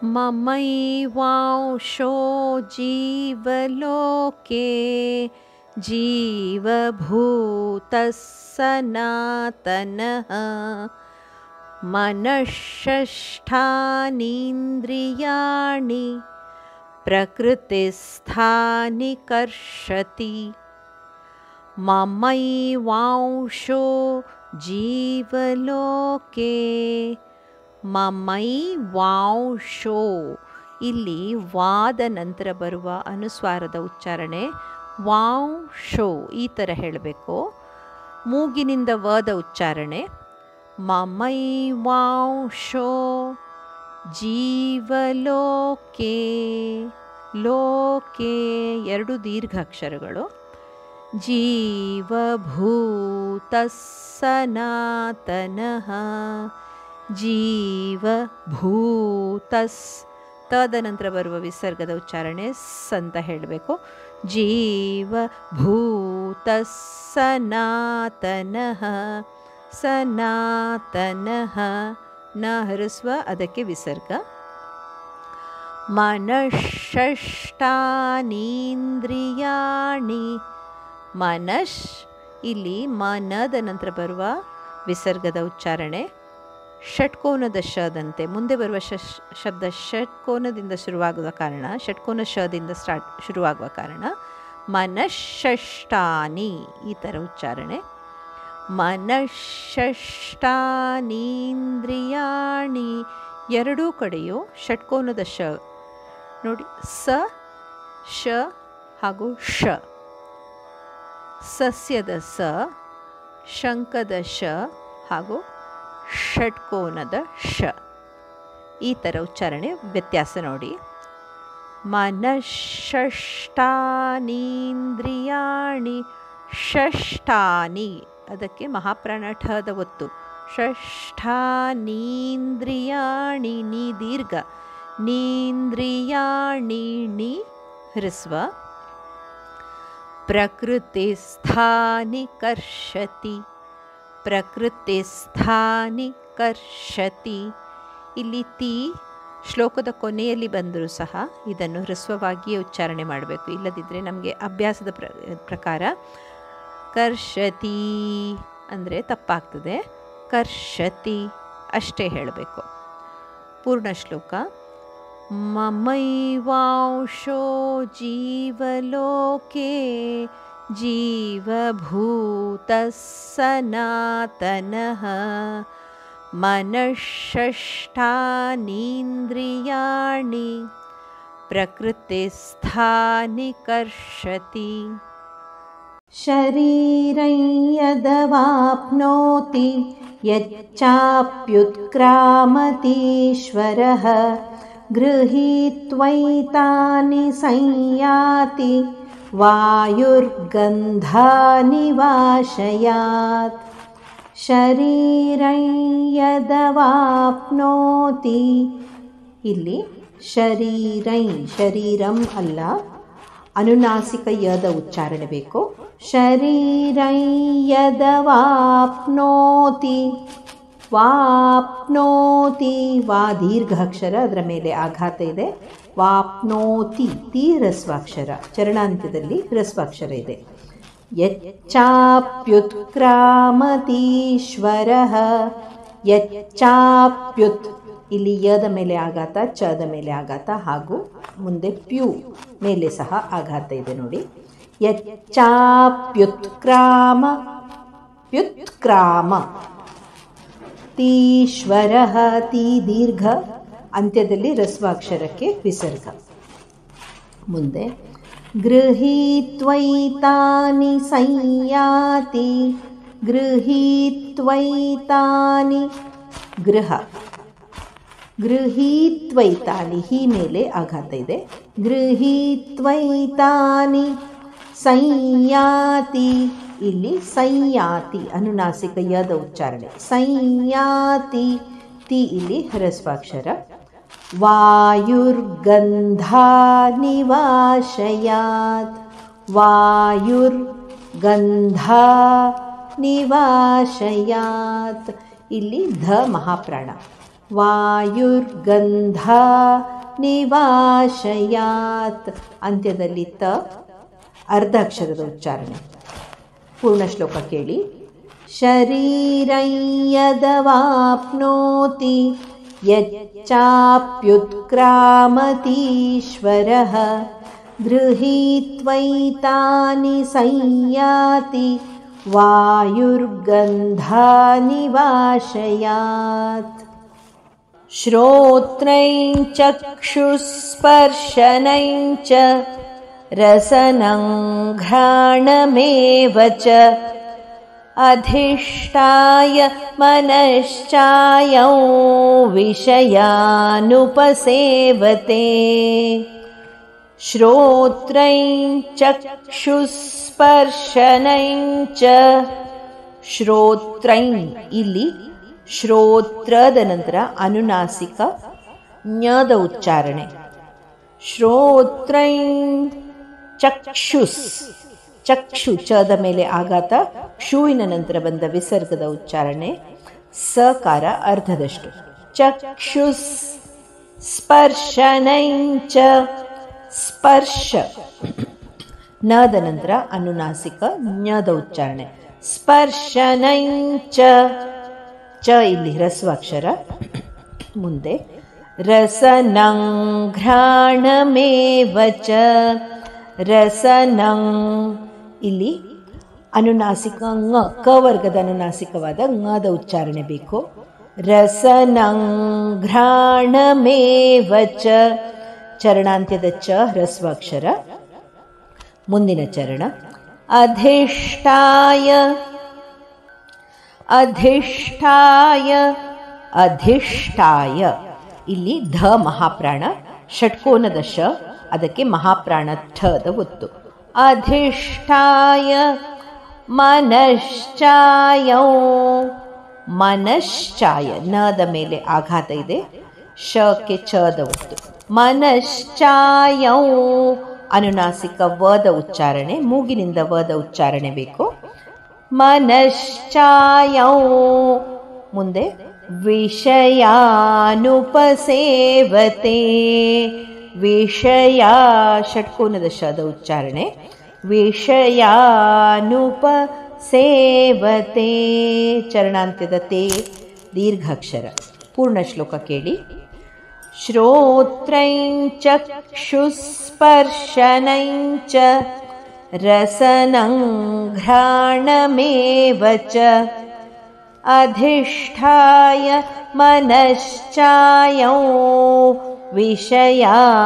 ममैवांशो जीवलोके जीवभूतः सनातनः मनःषष्ठानीन्द्रियाणि प्रकृतिस्थानि कर्षति ममैवांशो जीवलोके ಮಮೈವಾಂಶೋ. ಇಲ್ಲಿ ವಾದ ನಂತರ ಬರುವ ಅನುಸ್ವಾರದ ಉಚ್ಚಾರಣೆ ವಾಂಶೋ ಈ ಥರ ಹೇಳಬೇಕು. ಮೂಗಿನಿಂದ ವದ ಉಚ್ಚಾರಣೆ ಮಮೈವಾಂಶೋ ಜೀವಲೋಕೆ. ಲೋಕೆ ಎರಡು ದೀರ್ಘ ಅಕ್ಷರಗಳು. ಜೀವಭೂತಃ ಸನಾತನಃ ಜೀವಭೂತಸ್. ತದನಂತರ ಬರುವ ವಿಸರ್ಗದ ಉಚ್ಚಾರಣೆ ಸ್ ಅಂತ ಹೇಳಬೇಕು. ಜೀವಭೂತಃ ಸನಾತನಃ ಸನಾತನಃ. ನ ಹರಿಸುವ ಅದಕ್ಕೆ ವಿಸರ್ಗ. ಮನಃಷಷ್ಠಾನೀಂದ್ರಿಯಾಣಿ. ಮನಶ್ ಇಲ್ಲಿ ಮನದ ನಂತರ ಬರುವ ವಿಸರ್ಗದ ಉಚ್ಚಾರಣೆ ಷಟ್ಕೋನದ ಶದಂತೆ. ಮುಂದೆ ಬರುವ ಶಬ್ದ ಷಟ್ಕೋನದಿಂದ ಶುರುವಾಗುವ ಕಾರಣ, ಷಟ್ಕೋನ ಶದಿಂದ ಶುರುವಾಗುವ ಕಾರಣ ಮನಃಷಷ್ಠಾನಿ ಈ ಥರ ಉಚ್ಚಾರಣೆ. ಮನಃಷಷ್ಠಾನೀಂದ್ರಿಯಾಣಿ ಎರಡೂ ಕಡೆಯೂ ಷಟ್ಕೋನದ ಶ ನೋಡಿ. ಸ ಶ ಹಾಗೂ ಶ. ಸಸ್ಯದ ಸ, ಶಂಕದ ಶ ಹಾಗೂ ಷಟ್ಕೋನದ ಶ. ಈ ಥರ ಉಚ್ಚಾರಣೆ ವ್ಯತ್ಯಾಸ ನೋಡಿ. ಮನಃಷಷ್ಠಾನೀಂದ್ರಿಯಾಣಿ. ಷಷ್ಠಾನಿ ಅದಕ್ಕೆ ಮಹಾಪ್ರಾಣ ಠದ ಒತ್ತು. ಷಷ್ಠಾನೀಂದ್ರಿಯಾಣಿ ನೀ ದೀರ್ಘ. ನೀಂದ್ರಿಯಾಣಿ ನಿ ಹ್ರಸ್ವ. ಪ್ರಕೃತಿಸ್ಥಾನಿ ಕರ್ಷತಿ. ಪ್ರಕೃತಿಸ್ಥಾನಿ ಕರ್ಷತಿ. ಇಲ್ಲಿ ತಿ ಶ್ಲೋಕದ ಕೊನೆಯಲ್ಲಿ ಬಂದರೂ ಸಹ ಇದನ್ನು ಹ್ರಸ್ವವಾಗಿಯೇ ಉಚ್ಚಾರಣೆ ಮಾಡಬೇಕು. ಇಲ್ಲದಿದ್ದರೆ ನಮಗೆ ಅಭ್ಯಾಸದ ಪ್ರಕಾರ ಕರ್ಷತಿ ಅಂದರೆ ತಪ್ಪಾಗ್ತದೆ. ಕರ್ಷತಿ ಅಷ್ಟೇ ಹೇಳಬೇಕು. ಪೂರ್ಣ ಶ್ಲೋಕ. ಮಮೈವಾಂಶೋ ಜೀವಲೋಕೆ ಜೀವಭೂತಃ ಸನಾತನಃ ಮನಃಷಷ್ಠಾನೀಂದ್ರಿಯಾಣಿ ಪ್ರಕೃತಿಸ್ಥಾನಿ ಕರ್ಷತಿ. ಶರೀರಂ ಯದವಾಪ್ನೋತಿ ಯಚ್ಚಾಪ್ಯುತ್ಕ್ರಾಮತೀಶ್ವರಃ ಗೃಹೀತ್ವೈತಾನಿ ಸಂಯಾತಿ ವಾಯುರ್ಗಂಧಾನಿ ವಾಶಯಾತ್. ಶರೀರಂ ಯದವಾಪ್ನೋತಿ. ಇಲ್ಲಿ ಶರೀರಂ ಶರೀರಂ ಅಲ್ಲ, ಅನುನಾಸಿಕ ಯದ ಉಚ್ಚಾರಣೆ ಬೇಕು. ಶರೀರಂ ಯದವಾಪ್ನೋತಿ. ವಾಪ್ನೋತಿ ವಾ ದೀರ್ಘ ಅಕ್ಷರ, ಅದರ ಮೇಲೆ ಆಘಾತ ಇದೆ. ವಾಪ್ನೋತಿ ತಿ ಹ್ರಸ್ವಾಕ್ಷರ, ಚರಣಾಂತ್ಯದಲ್ಲಿ ಹ್ರಸ್ವಾಕ್ಷರ ಇದೆ. ಯಚ್ಚಾಪ್ಯುತ್ಕ್ರಾಮತೀಶ್ವರಃ. ಯಚ್ಚಾಪ್ಯುತ್ ಇಲ್ಲಿ ಯದ ಮೇಲೆ ಆಘಾತ, ಚದ ಮೇಲೆ ಆಘಾತ ಹಾಗೂ ಮುಂದೆ ಪ್ಯು ಮೇಲೆ ಸಹ ಆಘಾತ ಇದೆ ನೋಡಿ. ಯಚ್ಚಾಪ್ಯುತ್ಕ್ರಾಮ ಪ್ಯುತ್ಕ್ರಾಮ. ತೀಶ್ವರಃ ತಿ ದೀರ್ಘ, ಅಂತ್ಯದಲ್ಲಿ ಹ್ರಸ್ವಾಕ್ಷರಕ್ಕೆ ವಿಸರ್ಗ. ಮುಂದೆ ಗೃಹೀತ್ವೈತಾನಿ ಸಂಯಾತಿ. ಗೃಹೀತ್ವೈತಾನಿ ಗೃಹ. ಗೃಹೀತ್ವೈತಾನಿ ಹಿ ಮೇಲೆ ಆಘಾತ ಇದೆ. ಗೃಹೀತ್ವೈತಾನಿ ಸಂಯಾತಿ. ಇಲ್ಲಿ ಸಂಯಾತಿ ಅನುನಾಸಿಕ ಯದ ಉಚ್ಚಾರಣೆ. ಸಂಯಾತಿ ತಿ ಇಲ್ಲಿ ಹ್ರಸ್ವಾಕ್ಷರ. ವಾಯುರ್ಗಂಧಾನಿ ವಾಶಯಾತ್. ವಾಯುರ್ಗಂಧಾನಿ ವಾಶಯಾತ್. ಇಲ್ಲಿ ಧ ಮಹಾಪ್ರಾಣ. ವಾಯುರ್ಗಂಧ ನಿವಾಶಯಾತ್. ಅಂತ್ಯದಲ್ಲಿ ತ ಅರ್ಧ ಅಕ್ಷರದ ಉಚ್ಚಾರಣೆ. ಪೂರ್ಣ ಶ್ಲೋಕ ಕೇಳಿ. ಶರೀರಂ ಯದವಾಪ್ನೋತಿ ಯಚ್ಚಾಪ್ಯುತ್ಕ್ರಾಮತೀಶ್ವರಃ ಗೃಹೀತ್ವೈತಾನಿ ಸಂಯಾತಿ ವಾಯುರ್ಗಂಧಾನಿ ವಾಶಯಾತ್. ಶ್ರೋತ್ರೈಂ ಚಕ್ಷುಸ್ಪರ್ಶನೈಂ ಚ ರಸನಂ ಘ್ರಾಣಮೇವ ಚ ಅಧಿಷ್ಠಾಯ ಮನಶ್ಚಾಯಂ ವಿಷಯಾನುಪಸೇವತೆ. ಶ್ರೋತ್ರೈಂ ಚಕ್ಷುಸ್ಪರ್ಶನೈಂ ಚ. ಶ್ರೋತ್ರೈಂ ಇಲ್ಲಿ ಶ್ರೋತ್ರದ ನಂತರ ಅನುನಾಸಿಕ ಞದ ಉಚ್ಚಾರಣೆ. ಶ್ರೋತ್ರೈಂ ಚಕ್ಷುಸ್. ಚಕ್ಷು ಚದ ಮೇಲೆ ಆಘಾತ, ಕ್ಷುವಿನ ನಂತರ ಬಂದ ವಿಸರ್ಗದ ಉಚ್ಚಾರಣೆ. ಸಕಾರ ಅರ್ಧದಷ್ಟು. ಚಕ್ಷುಸ್ ಸ್ಪರ್ಶನೈಂ ಚ. ಸ್ಪರ್ಶ ನದ ನಂತರ ಅನುನಾಸಿಕ ಞದ ಉಚ್ಚಾರಣೆ. ಸ್ಪರ್ಶನೈಂ ಚ. ಚ ಇಲ್ಲಿ ಹ್ರಸ್ವಾಕ್ಷರ. ಮುಂದೆ ರಸನಂ ಘ್ರಾಣಮೇವ ಚ. ರಸನಂ ಇಲ್ಲಿ ಅನುನಾಸಿಕ ङ, ಕ ವರ್ಗದ ಅನುನಾಸಿಕವಾದ ङದ ಉಚ್ಚಾರಣೆ ಬೇಕು. ರಸನಂ ಘ್ರಾಣಮೇವ ಚ. ಚರಣಾಂತ್ಯದ ಚ ಹ್ರಸ್ವಾಕ್ಷರ. ಮುಂದಿನ ಚರಣ ಅಧಿಷ್ಠಾಯ. ಅಧಿಷ್ಠಾಯ ಅಧಿಷ್ಠಾಯ ಇಲ್ಲಿ ಧ ಮಹಾಪ್ರಾಣ, ಷಟ್ಕೋನದ ಶ, ಅದಕ್ಕೆ ಮಹಾಪ್ರಾಣ ಠದ ಒತ್ತು. ಅಧಿಷ್ಠಾಯ ಮನಶ್ಚಾಯಂ. ಮನಶ್ಚಾಯ ನದ ಮೇಲೆ ಆಘಾತ ಇದೆ, ಶಕ್ಕೆ ಚದ ಒತ್ತು. ಮನಶ್ಚಾಯಂ ಅನುನಾಸಿಕ ವದ ಉಚ್ಚಾರಣೆ, ಮೂಗಿನಿಂದ ವದ ಉಚ್ಚಾರಣೆ ಬೇಕು. ಮನಶ್ಚಾಯಂ. ಮುಂದೆ ವಿಷಯಾನುಪಸೇವತೆ. ವಿಷಯ ಷಟ್ಕೋನದ ಶದ ಉಚ್ಚಾರಣೆ. ವಿಷಯಾನುಪಸೇವತೆ. ಚರಣಾಂತ್ಯದ ತೇ ದೀರ್ಘಾಕ್ಷರ. ಪೂರ್ಣ ಶ್ಲೋಕ ಕೇಳಿ. ಶ್ರೋತ್ರೈಂ ಚಕ್ಷುಸ್ಪರ್ಶನೈಂ ಚ ರಸನಂ ಘ್ರಾಣಮೇವ ಚ ಅಧಿಷ್ಠಾಯ ಮನಶ್ಚಾಯಂ ವಿಷಯಾನುಪಸೇವತೆ.